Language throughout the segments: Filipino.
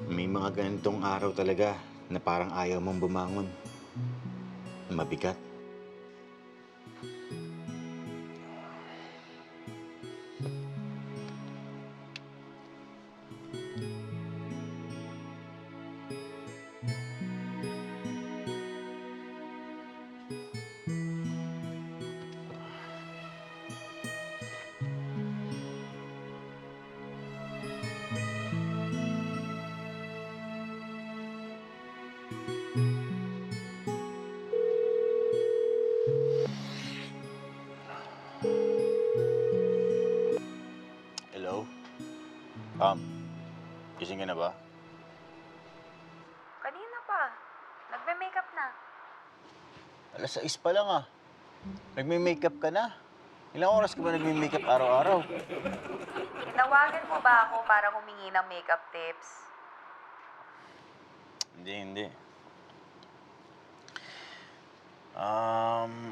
May mga ganitong araw talaga na parang ayaw mong bumangon. Mabigat. Hello? Gising ka na ba? Kanina pa. Nagme-makeup na. Alas 6 pa lang ah. Nagme-makeup ka na? Ilang oras ka ba nagme-makeup araw-araw? Tinawagan mo ba ako para humingi ng makeup tips? Hindi.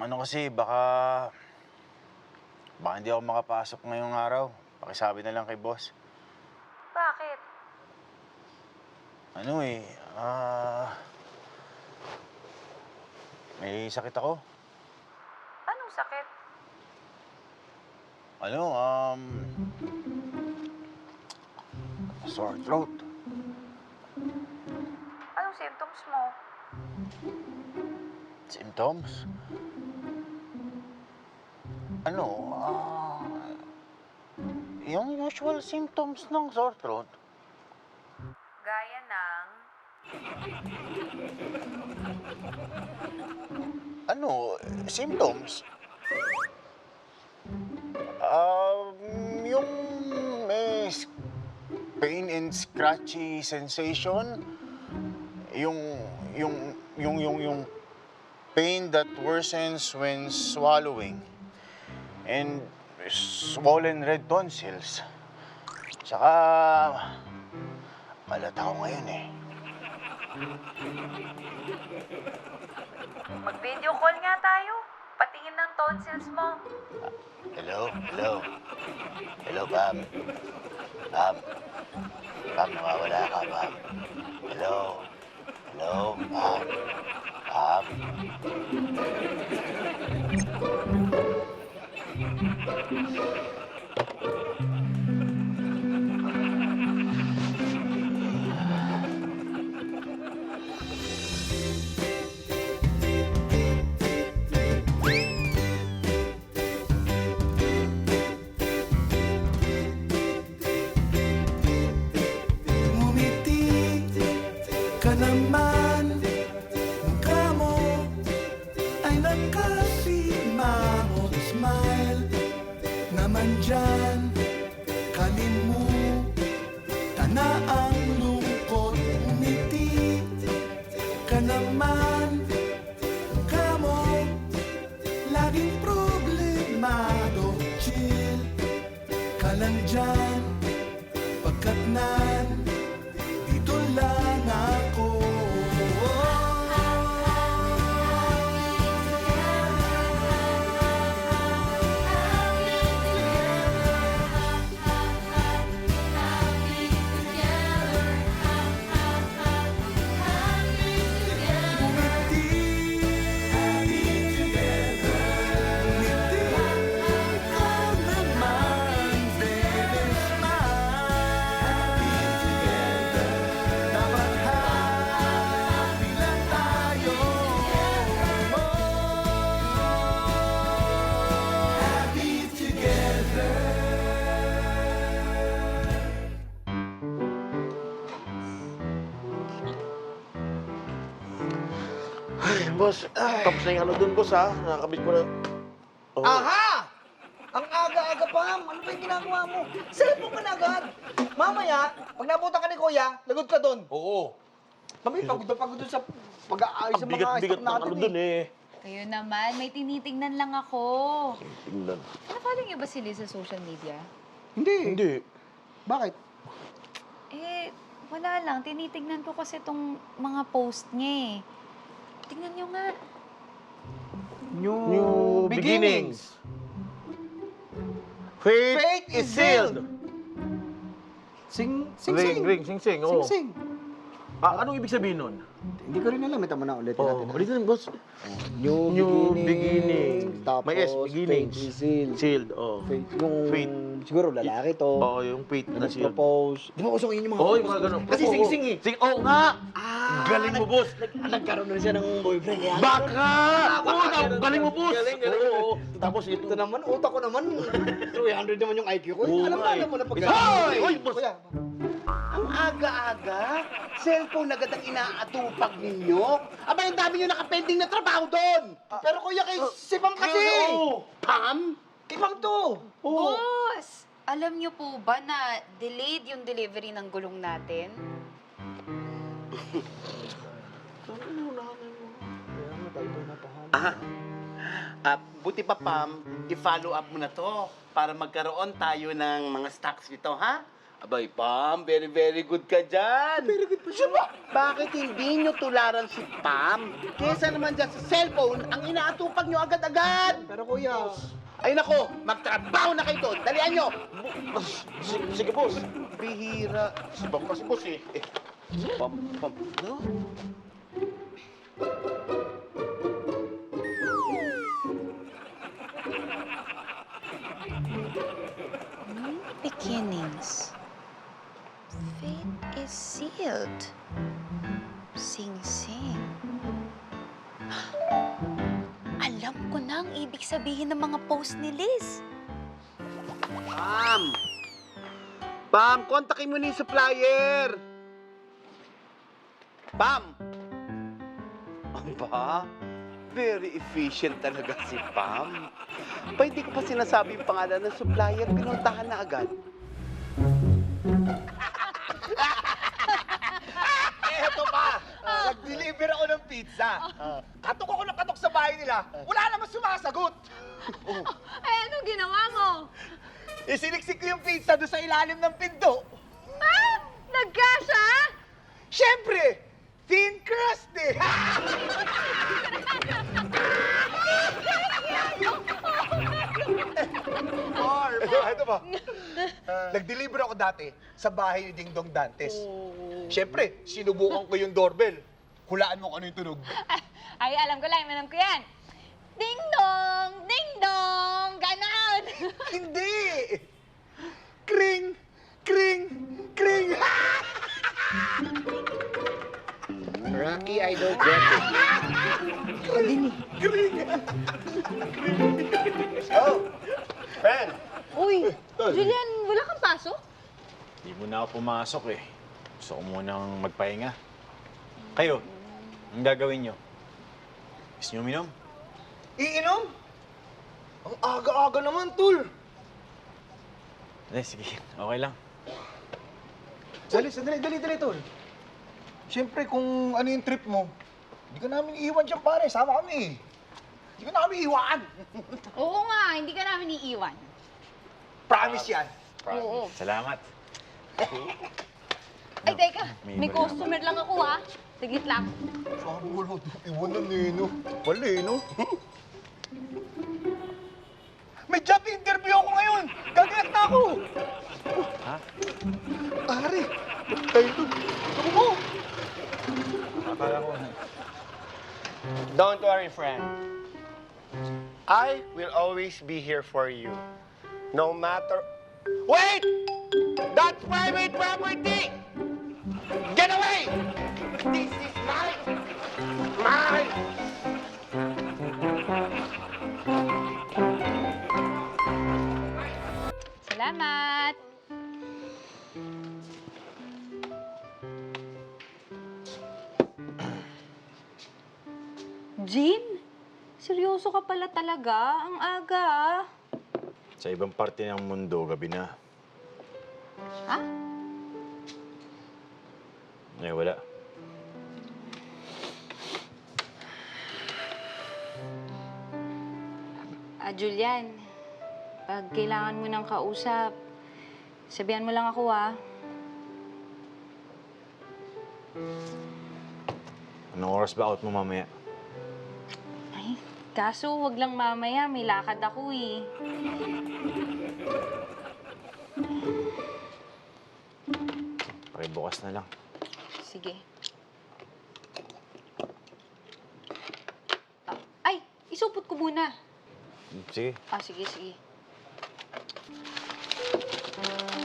Ano kasi, baka hindi ako makapasok ngayong araw. Pakisabi na lang kay boss. Bakit? Ano eh, may sakit ako. Anong sakit? Sore throat. Anong symptoms mo? Symptoms? Yung usual symptoms ng sore throat. Gaya ng... Symptoms? Yung may pain and scratchy sensation, yung pain that worsens when swallowing, and swollen red tonsils. Saka, malata ako ngayon eh. Mag-video call nga tayo. Patingin ng tonsils mo. Hello, Pam. Pam, nawawala ka, Pam. Hello, Pam. Pam. Ngumiti ka naman, mukha mo ay nakasimangot. Smile naman dyan, kalimutan na ang lungkot. Ngumiti ka naman, mukha mo laging problemado. Chill ka lang dyan, pagkat dito lang ako. Boss, tapos na yung ano dun, boss, ha? Nakakabit ko na. Oh. Aha! Ang aga-aga pa, ano ba yung ginagawa mo? Cellphone ka na agad. Mamaya, pag nabutan ka ni Kuya, lagot ka doon. Oo. Mami, pagod na pagod doon sa pag-aayos Ang ng mga bigat-bigat stock ng natin ano dun, eh. Kayo naman, may tinitingnan lang ako. Tingnan. Follow niyo ba si Liz sa social media? Hindi. Bakit? Eh, wala lang. Tinitingnan ko kasi itong mga post niya eh. Tingnan niyo nga. New beginnings. Fate is sealed. Sing, Ring, sing, sing. Oh. Sing, sing. Anong ibig sabihin nun? Hindi ko rin alam. Ito mo na ulit natin. Ulitin, boss. New beginning. Tapos, May S, beginning. fate is sealed. Sealed, oh. Fate, yung... Fate. Siguro lalaki to. Oo, yung fate na sealed. Nag-propose. Di ba uso yun yung mga Oo, yung mga ganun. Kasi Oo, sing-sing eh. Oo nga! Galing mo, boss! Nagkaroon na siya ng boyfriend. Kaya Baka! Oo, galing mo, boss! Galing. Oo. Tapos ito. Ito naman, utak ko naman. 300 naman yung IQ ko. Oo Alam nga mo eh. na pag... Hoy! Hoy, boss! Kuya, Ang aga-aga, cellphone agad ang inaatupag ninyo. Aba, ang dami nyo nakapending na trabaho doon. pero kuya kay si Pam kasi. Oo. Pam? Kay Pam to. Boss! Alam niyo po ba na delayed yung delivery ng gulong natin? Buti pa, Pam, i-follow up mo na to para magkaroon tayo ng mga stocks nito, ha? Abay, Pam, very, very good ka dyan. Very good po siya ba? Bakit hindi nyo tularan si Pam? Kesa naman dyan sa cellphone, ang inaatupag nyo agad-agad. Pero kuya, Ay nako, magtrabaho na kayo doon. Dalian nyo. Sige, boss. Bihira. Sabang kasi, boss eh. Pam, no? Beginnings. Fate is sealed. Sing Sing. Alam ko na ang ibig sabihin ng mga post ni Liz. Pam! Pam, kontakin mo na yung supplier! Pam! Aba, very efficient talaga si Pam. Pa, hindi ko pa sinasabi yung pangalan ng supplier, pinuntahan na agad. eto pa. Nag-deliver ako ng pizza. Katok ako ng katok sa bahay nila. Wala naman sumasagot. Ay, anong ginawa mo? Isiniksik ko yung pizza doon sa ilalim ng pinto. Ah! Nagkasya? Siyempre, thin crust eh. Ito ba? Nag-deliver ako dati sa bahay ni Ding Dong Dantes. Siyempre, sinubukan ko yung doorbell. Hulaan mo kung ano yung tunog. Ay, alam ko yan. Ding dong! Ding dong! Ganon! Hindi! Kring! Kring! Kring! Rocky, I don't get it. Kring! Oh! Friend! Uy, Julian, wala kang pasok? Hindi mo na ako pumasok eh. Gusto ko munang magpahinga. Kayo, ang gagawin nyo? Gusto nyo uminom? Iinom? Ang aga-aga naman, Tul. Sige, okay lang. Dali, Tul. Siyempre, kung ano yung trip mo, hindi ka namin iiwan dyan, pare. Sama kami. Hindi ka namin iiwan. Oo nga, hindi ka namin iiwan. Promise yan. Oo. Salamat. Ay, teka, May may iba customer lang ako ha. Saglit lang. Sabi ko lang, iwan na nino. Pali, no? May job interview ako ngayon. Gagayak na ako. Ha? Pare, tayo doon. Ako mo. Akala ko. Don't worry, friend. I will always be here for you. No matter... Wait! That's private property! Get away! This is mine! Mine! Salamat! Jean? Seryoso ka pala talaga? Ang aga ah. Sa ibang parte ng mundo, gabi na. Ha? Eh, wala. Julian, pag kailangan mo ng kausap, sabihan mo lang ako Anong oras ba out mo mamaya? Ay, kaso wag lang mamaya, may lakad ako eh. Pakibukas na lang. Sige. Isupot ko muna. Sige. Ah, sige, sige.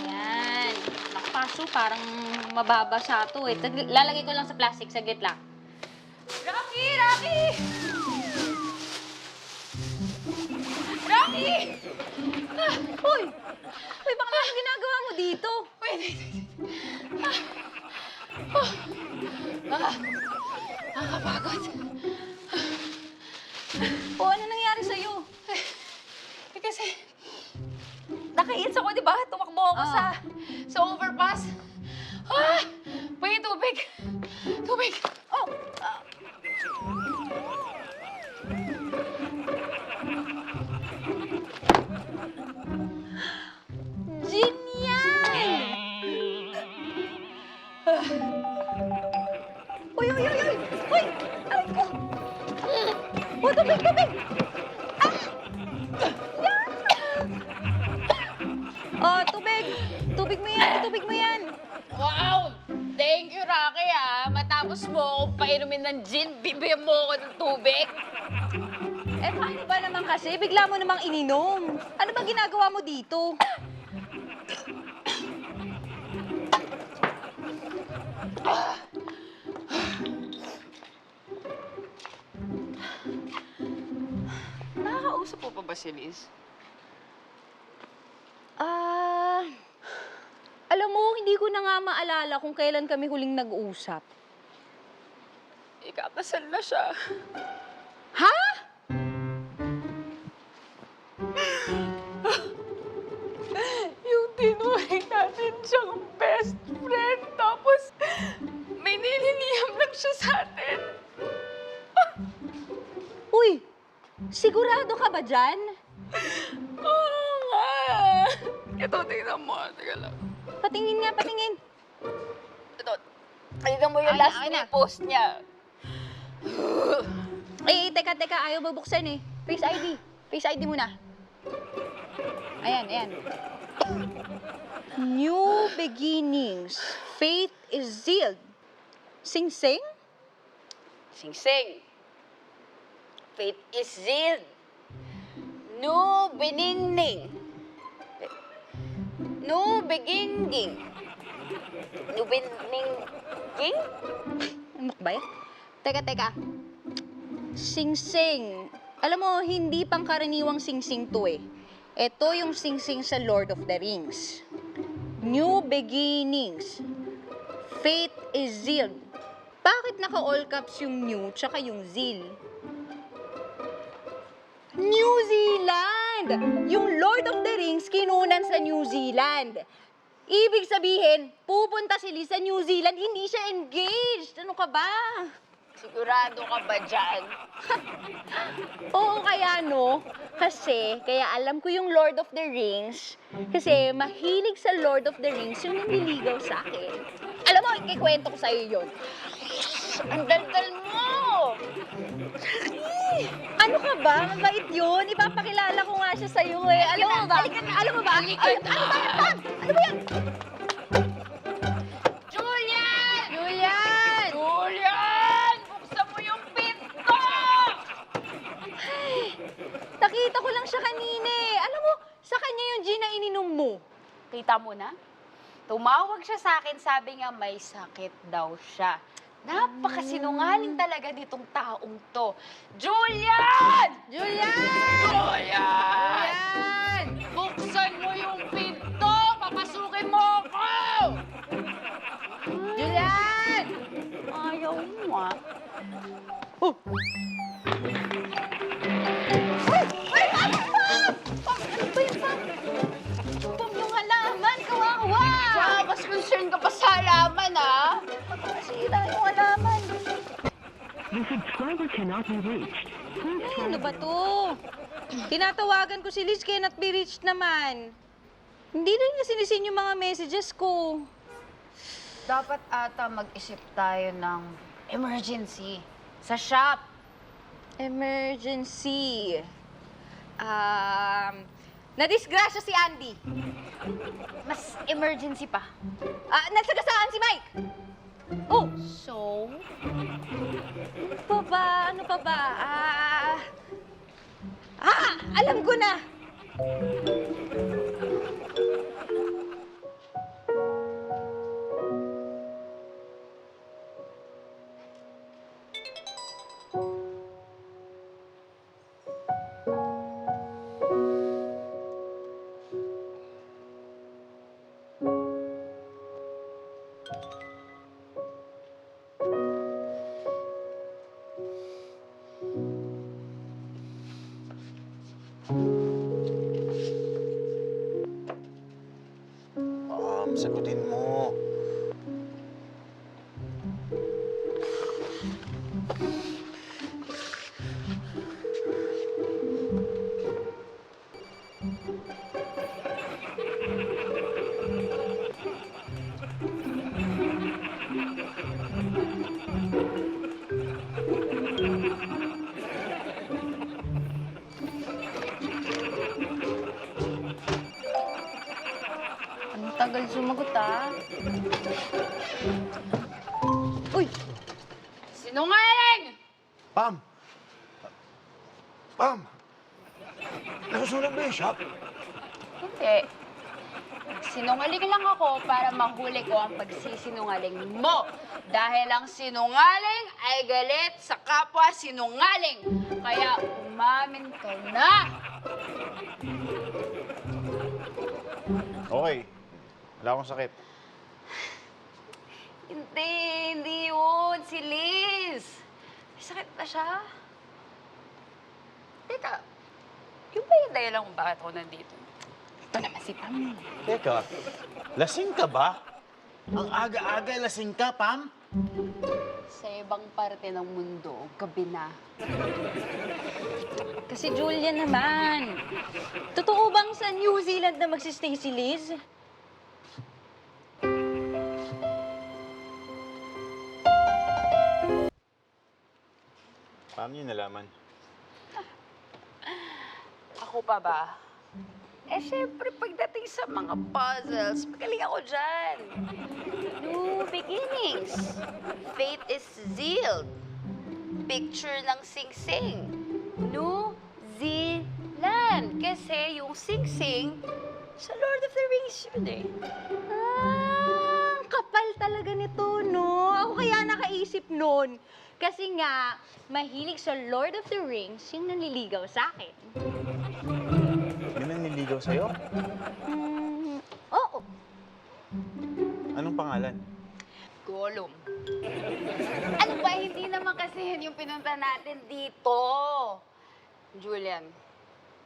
Ayan. Nakaso, parang mababasa to eh. Lalagay ko lang sa plastic, saglit lang. Rocky! Rocky! Rocky! Ah, uy! Uy, baka ano ginagawa mo dito? Wait. Nakakapagod. O, ano nangyari sa'yo? Kasi, naka-hits ako, di ba? Tumakbo ako sa overpass. Ah! Pwede tubig. Tubig. Oh! Genial! Uy, uy, uy, uy! Uy! Aray ko! Oh, tubig, tubig! Ah! Yan! Oh, tubig! Tubig mo yan, tubig mo yan! Wow! Thank you, Rocky, Matapos mo akong painumin ng gin, bibigyan mo ako ng tubig. Eh, paano ba naman kasi? Bigla mo namang ininom. Ano bang ginagawa mo dito? Nakakausap po pa ba si Liz? Alam mo, hindi ko na nga maalala kung kailan kami huling nag-usap. Ikakasal na siya. Ha? Yung tinuring natin siyang best friend, tapos may nininiyam lang siya sa atin. Uy, sigurado ka ba dyan? Oo nga. Ito, tingnan mo. Teka lang. Patingin nga, patingin. Ito, tingnan mo yung last post niya. Eh, teka, ayaw mabuksan eh. Face ID. Face ID muna. Ayan, ayan. New beginnings. Faith is sealed. Sing-sing? Sing-sing. Faith is sealed. No beningning. No beginning. No beningning? Ano ba yan? Teka. Sing-sing. Alam mo, hindi pang karaniwang sing-sing to eh. Ito yung sing-sing sa Lord of the Rings. New beginnings. Faith is sealed. Bakit naka-all caps yung new tsaka yung zeal? New Zealand! Yung Lord of the Rings kinunan sa New Zealand. Ibig sabihin, pupunta si Liz sa New Zealand, hindi siya engaged. Ano ka ba? Sigurado ka ba dyan? Oo, kaya no. Kasi, kaya alam ko yung Lord of the Rings. Kasi mahilig sa Lord of the Rings yung nanliligaw sa akin. Alam mo, ikikwento ko sa'yo yun. Ang daldal mo! Ano ka ba? Mabait yun. Ipapakilala ko nga siya sa'yo eh. Alam mo ba? Alam mo ba? Ay, ano ba yan, Pam? Ano ba yan? Julian! Julian! Julian! Buksan mo yung pinto! Nakita ko lang siya kanina eh. Alam mo, sa kanya yung gin na ininom mo. Kita mo na? Tumawag siya sa akin, sabi nga may sakit daw siya. Napakasinungaling talaga nitong taong to. Julian! Julian! Julian! Buksan mo yung pinto! Papasukin mo ako! Julian! Ayaw mo ah. Ay, Pam! Pam! Ano ba yun, Pam? Pam, yung halaman! Kawawa! Wow, mas concerned ka pa sa halaman ah. Masira yung halaman. The subscriber cannot be reached. Please Ay, try ano ba to? Tinatawagan ko si Liz, cannot be reached naman. Hindi na niya sinisin yung mga messages ko. Dapat ata mag-isip tayo ng emergency sa shop. Emergency. Nadisgrasya si Andy. Mas emergency pa. Nasagasaan si Mike. Oh, So, ano pa ba? Alam ko na! Sagutin mo. Ang tagal sumagot, ah. Uy! Sinungaling! Pam! Pam! Nasusunog ba yung shop? Hindi. Sinungaling lang ako para mahuli ko ang pagsisinungaling mo. Dahil ang sinungaling ay galit sa kapwa sinungaling. Kaya umamin ka na. Okay. Wala akong sakit. Hindi yun. Si Liz. May sakit ba siya? Teka, yun ba yung dahilan kung bakit ako nandito? Ito naman si Pam. Teka, lasing ka ba? Ang aga-aga lasing ka, Pam? Sa ibang parte ng mundo, gabi na. Kasi Julia naman. Totoo bang sa New Zealand na magsistay si Liz? Paano niyo nalaman? Ako pa ba? Eh, syempre, pagdating sa mga puzzles, magaling ako dyan. New beginnings. Fate is sealed. Picture ng sing-sing. New Zealand. Kasi yung sing-sing, sa Lord of the Rings yun eh. Ah, ang kapal talaga nito, no? Ako kaya nakaisip nun. Kasi nga, mahilig sa Lord of the Rings yung nanliligaw sa akin. Yun ang niligaw sa'yo? Oo. Anong pangalan? Gollum. Ano ba, hindi naman kasi yun yung pinunta natin dito. Julian,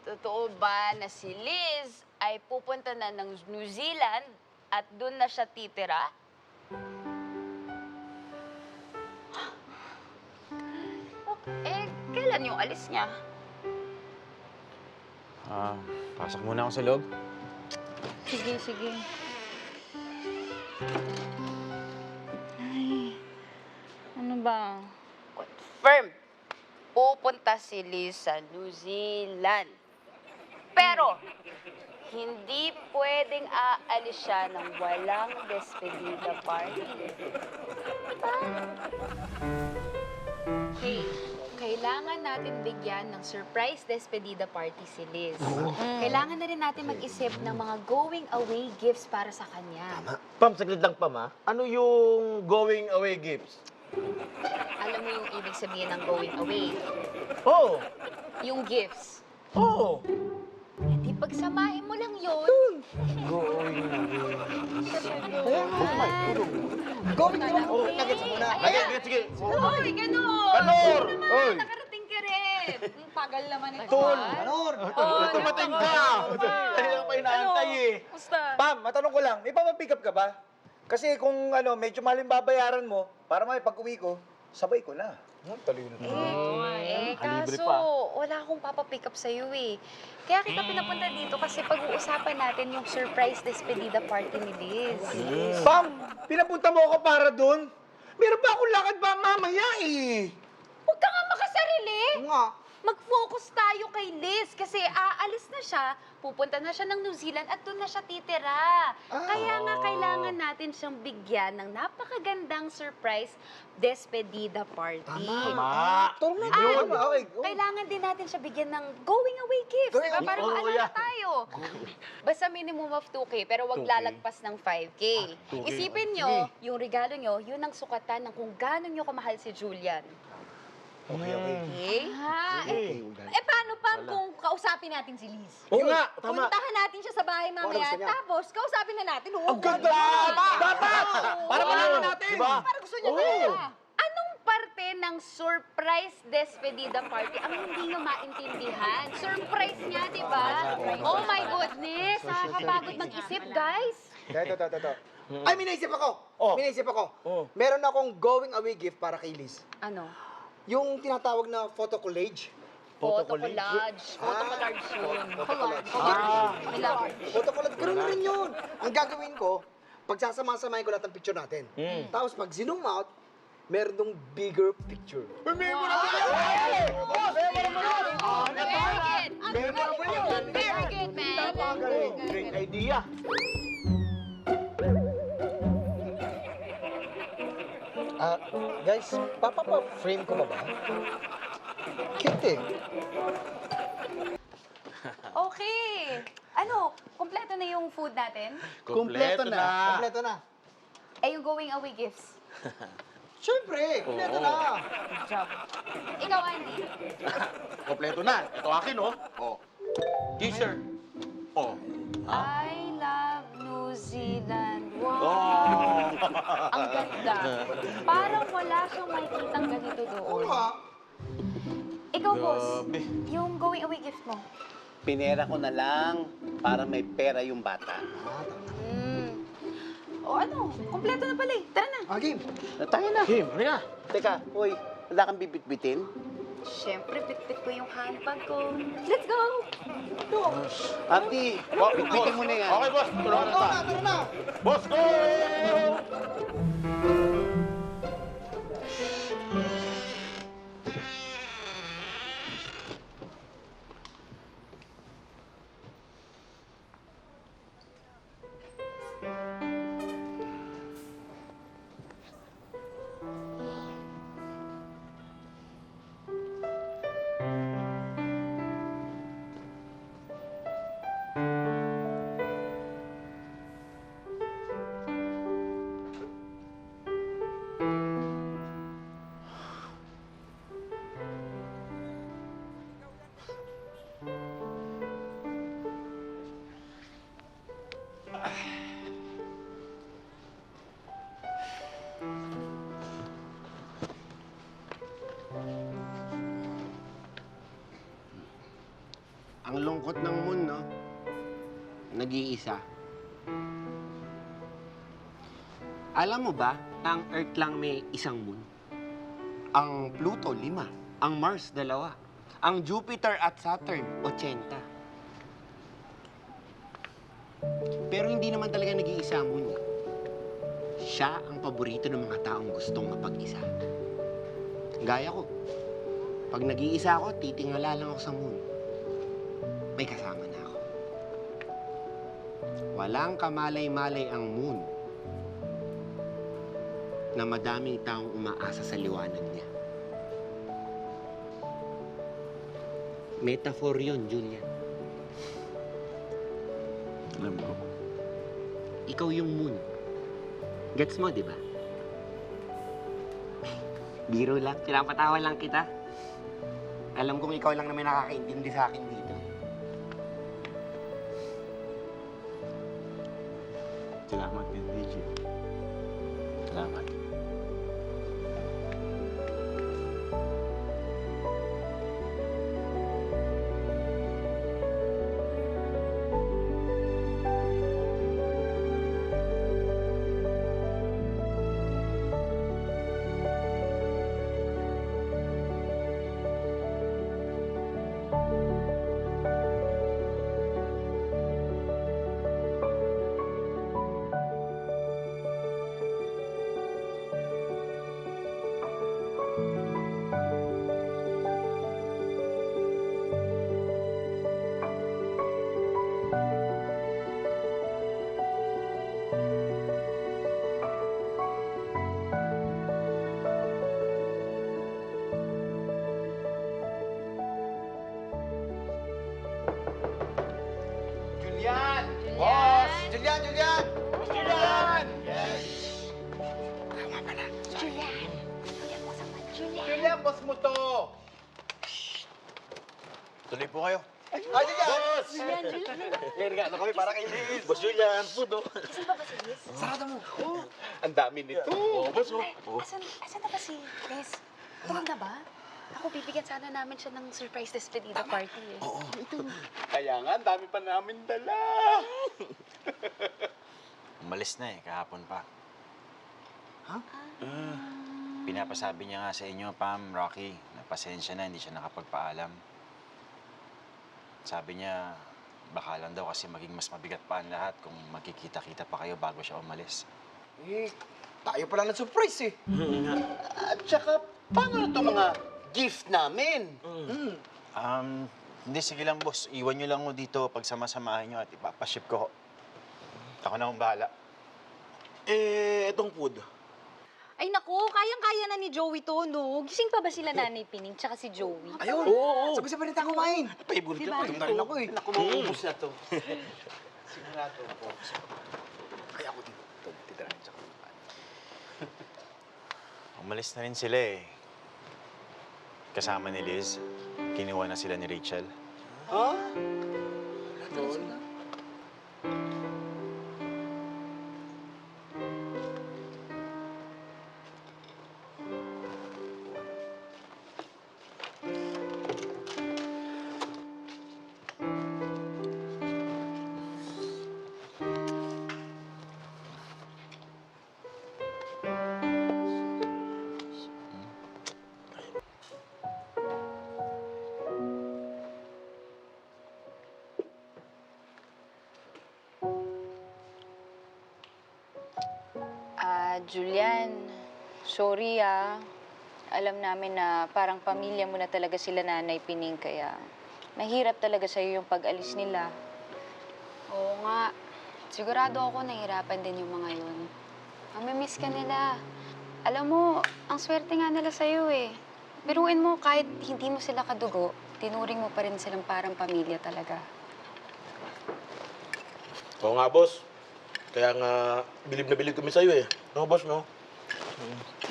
totoo ba na si Liz ay pupunta na ng New Zealand at doon na siya titira? Eh, kailan yung alis niya? Pasok muna ako sa loob. Sige, sige. Ay, ano ba? Confirm. Pupunta si Liz sa New Zealand. Pero, hindi pwedeng aalis siya ng walang despedida party. Hey, kailangan natin bigyan ng surprise despedida party si Liz. Kailangan na rin natin mag-isip ng mga going away gifts para sa kanya. Pam, saglit lang, Pam, ha? Ano yung going away gifts? Alam mo yung ibig sabihin ng going away? Oo. Yung gifts. Oo. Hindi pagsamahin mo lang yun. Going away. Going away. Nagets mo na. Sige, sige. Uy, ganun! Kanor! Ano naman, Oy! nakarating ka rin. Ang tagal naman ito. Tol! Anor! Tumating ka! Kanina pa inaantay eh. Musta? Pam, matanong ko lang, may papapick up ka ba? Kasi kung medyo mahal yung babayaran mo, para may pag-uwi ko, sabay ko na. Talino na. Kaso wala akong papapick up sa'yo eh. Kaya kita pinapunta dito kasi pag-uusapan natin yung surprise despedida party ni Liz. Pam, pinapunta mo ako para doon? Meron ba akong lakad ba mamaya eh? Huwag ka nga makasarili! Nga. mag-focus tayo kay Liz kasi aalis na siya, pupunta na siya ng New Zealand at doon na siya titira. Kaya nga kailangan natin siyang bigyan ng napakagandang surprise despedida party. Tulong na At yun. Okay. kailangan din natin siya bigyan ng going away gifts, Going diba? away- Para maalala tayo. Basta minimum of 2K, pero wag lalagpas ng 5K. Isipin nyo, yung regalo nyo, yun ang sukatan ng kung gaano nyo kamahal si Julian. Okay. Okay? Paano pa kung kausapin natin si Liz? Oo nga, tama. Puntahan natin siya sa bahay mamaya, gusto niya. tapos kausapin na natin. Oo, Ang ganda! Dapat! Para malaman natin. Diba? Para gusto niya talaga. Anong parte ng surprise despedida party ang hindi nyo maintindihan? Surprise nga, di ba? Oh my goodness! Nakakapagod mag-isip, guys. Ito. Ay, may naisip ako. May naisip ako. Meron akong going away gift para kay Liz. Ano? Yung tinatawag na photo collage. Photo collage. Photo collage yun. Collage. Photo collage, ganoon na rin yun. Ang gagawin ko, pagsasama-samahin ko lahat ng picture natin. Tapos pag zoom out, meron dong bigger picture. Very good. Very good, man. Great idea. Guys, papapa-frame ko ba? Cute eh. Okay. Ano, kompleto na yung food natin? Kompleto na. Kompleto na. Eh, yung going away gifts. Siyempre, kompleto na. Good job. Ikaw, Andy. Kompleto na. Ito akin, oh. Oh. T-shirt. Oh. I love New Zealand. Wow. Ang ganda. Parang wala siyang makikitang ganito doon. Ikaw, boss. Yung going away gift mo. Pinera ko na lang para may pera yung bata. O ano, kompleto na pala eh. Tara na. Game. Tayo na. Kim, ano nga? Teka, hoy, wala kang bibit-bitin? Siyempre, bit-bit ko yung handbag ko. Let's go! Ate, bit-bitin mo na yan. Okay, boss. Tulungan na tayo. Tara na. Boss, go! Ang lungkot ng moon, no? Nag-iisa. Alam mo ba na ang Earth lang may isang moon? Ang Pluto, 5. Ang Mars, 2. Ang Jupiter at Saturn, 80. Pero hindi naman talaga nag-iisa ang moon. Siya ang paborito ng mga taong gustong mapag-isa. Gaya ko. Pag nag-iisa ako, titingala lang ako sa moon. May kasama na ako. Walang kamalay-malay ang moon na madaming taong umaasa sa liwanag niya. Metaphor yun, Julian. Alam ko. Ikaw yung moon. Gets mo, di ba? Biro lang. Pinapatawa lang kita. Alam kong ikaw lang naman nakakaintindi sa akin dito. Salamat din, DJ. Salamat. boss mo to. Tuloy po kayo. Boss! May regalo kami para kay Liz. Boss Julian, food, oh. Saan ba si Liz? Sarado mo. Ang dami nito. Boss, oh. Asan na ba si Liz? Tulog na ba? Ako, bibigyan sana namin siya ng surprise despedida party eh. Kaya nga, ang dami pa namin dala. Umalis na kahapon pa. Pinapasabi niya nga sa inyo, Pam, Rocky, na pasensya na, hindi siya nakapagpaalam. Sabi niya, baka lang daw kasi maging mas mabigat pa ang lahat kung magkikita-kita pa kayo bago siya umalis. Eh, tayo pala ng surprise eh. At saka, paano ito mga gift namin? Hindi, sige lang, boss. Iwan niyo lang mo dito pag sama-samahin niyo at ipapaship ko. Ako na akong bahala. Itong food. Ay naku, kayang-kaya na ni Joey to, no? Gising pa ba sila Nanay Pining tsaka si Joey? Ayun, sabay-sabay na tayo kumain. Favorite Diba? ko. Ito rin ako eh. Naku, maubos na to. Sigurado po. Kaya ako dito, titirahin sa kumain. Umalis na rin sila eh. Kasama ni Liz. Kinuha na sila ni Rachel. Ha? Julian, sorry Alam namin na parang pamilya mo na talaga sila Nanay Pining, kaya mahirap talaga sa'yo yung pag-alis nila. Oo nga. Sigurado ako nahihirapan din yung mga yun. Mamimiss ka nila. Alam mo, ang swerte nga nila sa'yo eh. Biruin mo, kahit hindi mo sila kadugo, tinuring mo pa rin silang parang pamilya talaga. Oo nga, boss. Kaya nga, bilib na bilib kami sa'yo eh. No, boss, no?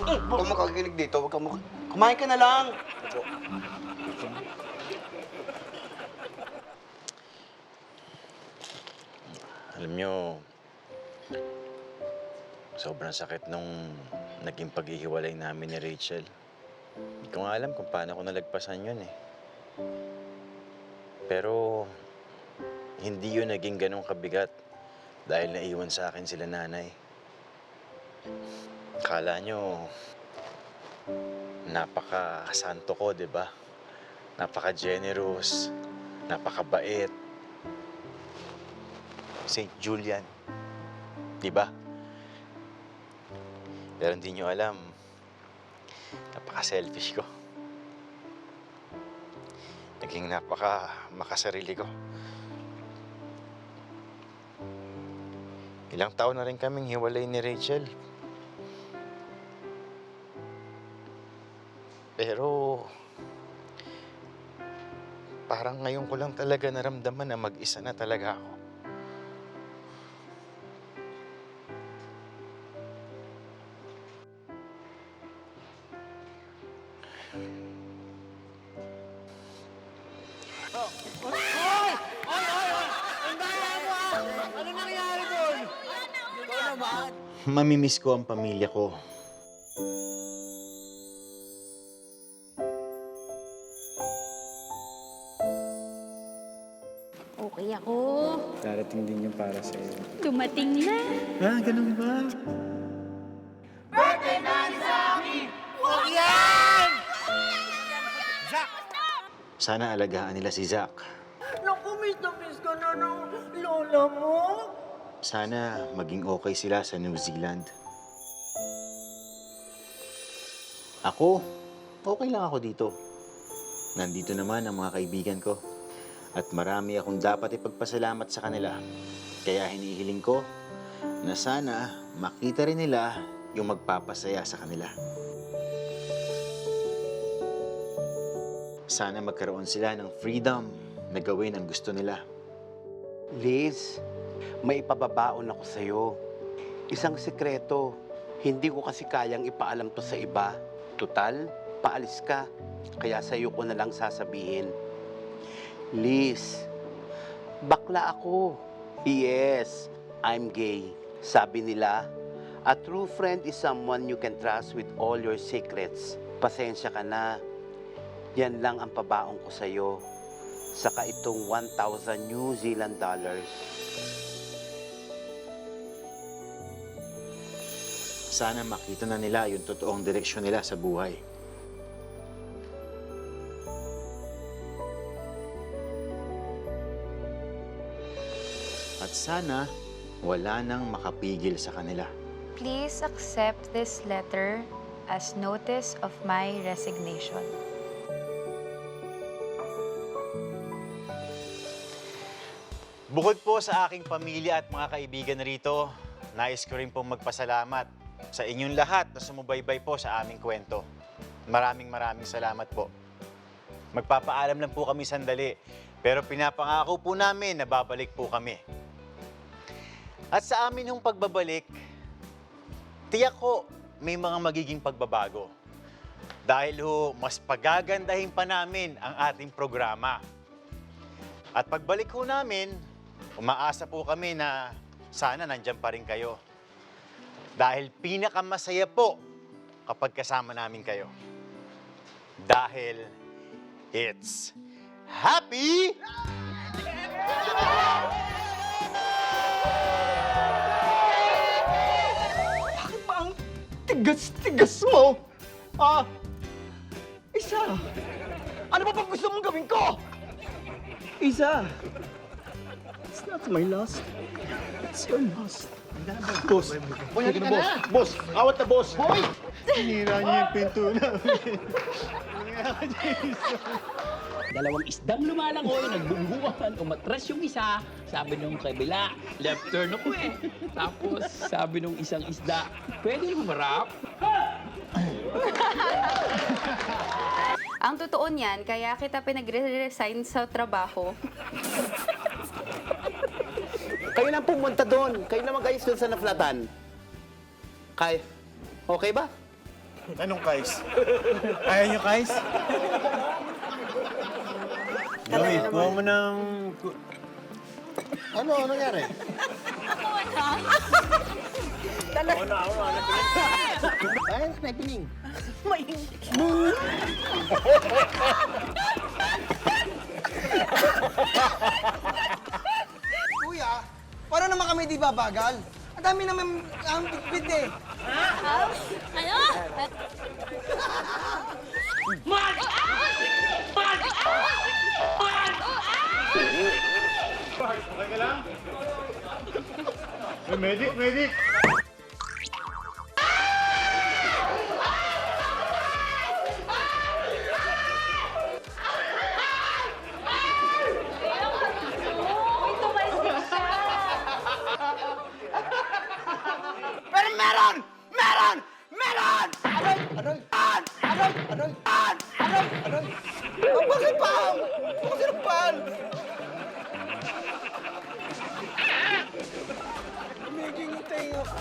Huwag mo kakilig dito, huwag kang kumain ka na lang. Alam nyo, sobrang sakit nung naging paghihiwalay namin ni Rachel. Hindi ko nga alam kung paano ko nalagpasan yun eh. Pero, hindi yun naging ganong kabigat dahil naiwan sa akin sila nanay. Akala nyo, napaka-santo ko, di ba? Napaka-generous, napakabait. St. Julian, di ba? Pero hindi nyo alam, napaka-selfish ko. Naging napaka-makasarili ko. Ilang taon na rin kaming hiwalay ni Rachel. Pero, parang ngayon ko lang talaga naramdaman na mag-isa na talaga ako. Mamimiss ko ang pamilya ko. Okay ako. Darating din yung para sa'yo. Dumating na. Ah, ganun ba? Sana alagaan nila si Zach. Naku, miss ka na ng lola mo. Sana maging okay sila sa New Zealand. Ako, okay lang ako dito. Nandito naman ang mga kaibigan ko. At marami akong dapat ipagpasalamat sa kanila. Kaya hinihiling ko na sana makita rin nila yung magpapasaya sa kanila. Sana magkaroon sila ng freedom na gawin ang gusto nila. Liz, may ipababaon ako sa'yo. Isang sekreto. Hindi ko kasi kayang ipaalam to sa iba. Tutal, magpapaalis ka. Kaya sa'yo ko na lang sasabihin. Liz, bakla ako. Yes, I'm gay. Sabi nila, a true friend is someone you can trust with all your secrets. Pasensya ka na. Yan lang ang pabaong ko sa'yo. Saka itong 1,000 New Zealand dollars. Sana makita na nila yung totoong direksyon nila sa buhay. At sana wala nang makapigil sa kanila. Please accept this letter as notice of my resignation. Bukod po sa aking pamilya at mga kaibigan rito, nais ko rin pong magpasalamat sa inyong lahat na sumubaybay po sa aming kwento. Maraming salamat po. Magpapaalam lang po kami sandali, pero pinapangako po namin na babalik po kami. At sa amin hong pagbabalik, tiyak ko may mga magiging pagbabago. Dahil ho, mas pagagandahin pa namin ang ating programa. At pagbalik ho namin, umaasa po kami na sana nandyan pa rin kayo. Dahil pinakamasaya po kapag kasama namin kayo. Dahil it's happy! Bakit ba ang tigas-tigas mo? Isa! Ano ba pang gusto mong gawin ko? Isa! It's not my loss. It's your loss. Boss, boy, halika na. Boss, awat na boss. Boy! Sinira niyo yung pinto namin. Dalawang isdang lumalangoy, nagbungguan, umatras yung isa. Sabi nung kabila, left turn ako eh. Tapos sabi nung isang isda, pwede humarap? Ang totoo niyan, kaya kita pinag-resign sa trabaho. Kayo lang pumunta doon. Kayo na mag-ayos doon sa naflatan. Kay, okay ba? Anong Kais? Ayaw niyo Kais? Joey, kuha mo ng... Ano nangyari? Ay, happening? Kuya, paano naman kami di babagal? Ang dami naman ang bitbit eh. Okay ka lang? Medic, medic! Pero meron! Meron! Meron! Aray! Aray! Aray! Aray! Aray! Aray! Oh, bakit pa? Bakit pa? Nagingitay ako.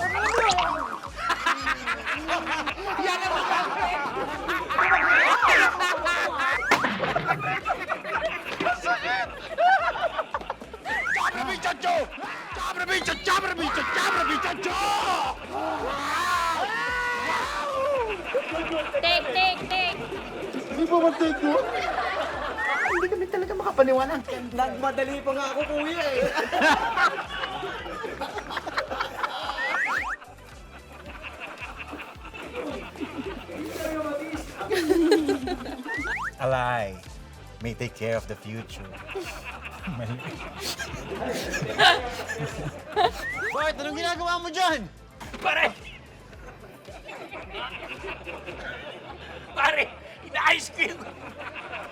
Yan ang magkakit! Cabra bichacho! Cabra bichacho! Cabra bichacho! Cabra bichacho! Take! Hindi pa mag-take mo? Hindi kami talaga makapaniwanan. Nagmadali pa nga ako, kuya eh. A lie may take care of the future. Bart, anong ginagawa mo dyan? Pare! Pare! Inaayos ko yung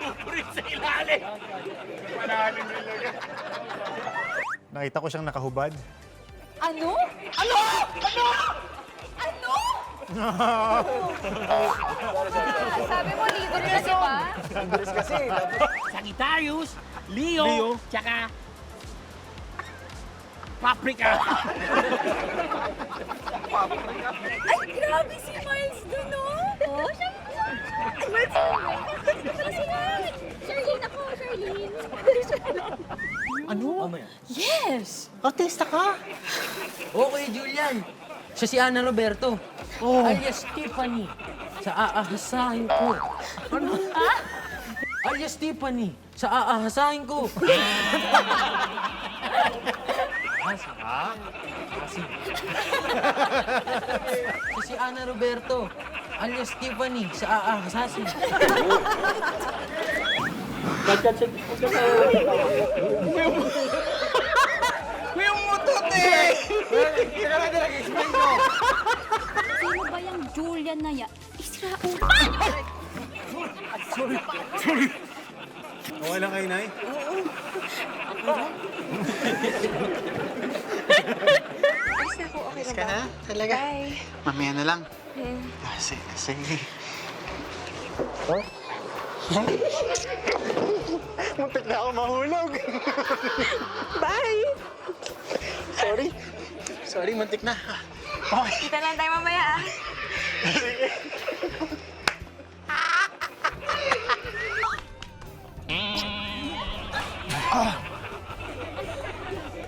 pupurit sa ilalim! Nakita ko siyang nakahubad. Ano? Ano? Ano? Ano? Sabi mo, libre na, di ba? Andres kasi. Sagittarius, Leo, tsaka Paprika. Ay, grabe si Miles dun, no? Oh, siya Charlene ako, Charlene. Ano? Yes! Artista ka? Okay, Julian. Siya si Ana Roberto. Oh. Alias Tiffany. Sa aahasahin ko. Ano? Alias Tiffany. Sa aahasahin ko. Siya si Ana Roberto. Alias Tiffany. Sa aahasahin. Yung mutot eh! Sino ba yung Julian na yan? Israel! Okay lang kayo, Nay? Alis ka na? Talaga? Bye. Mamaya na lang. Sige. Muntik na ako mahulog. Bye! Sorry, muntik na. Kita lang tayo mamaya, ah.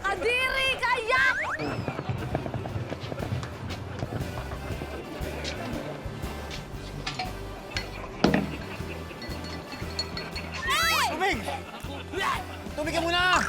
Kadiri kaya! Tubig! Tubig ka muna!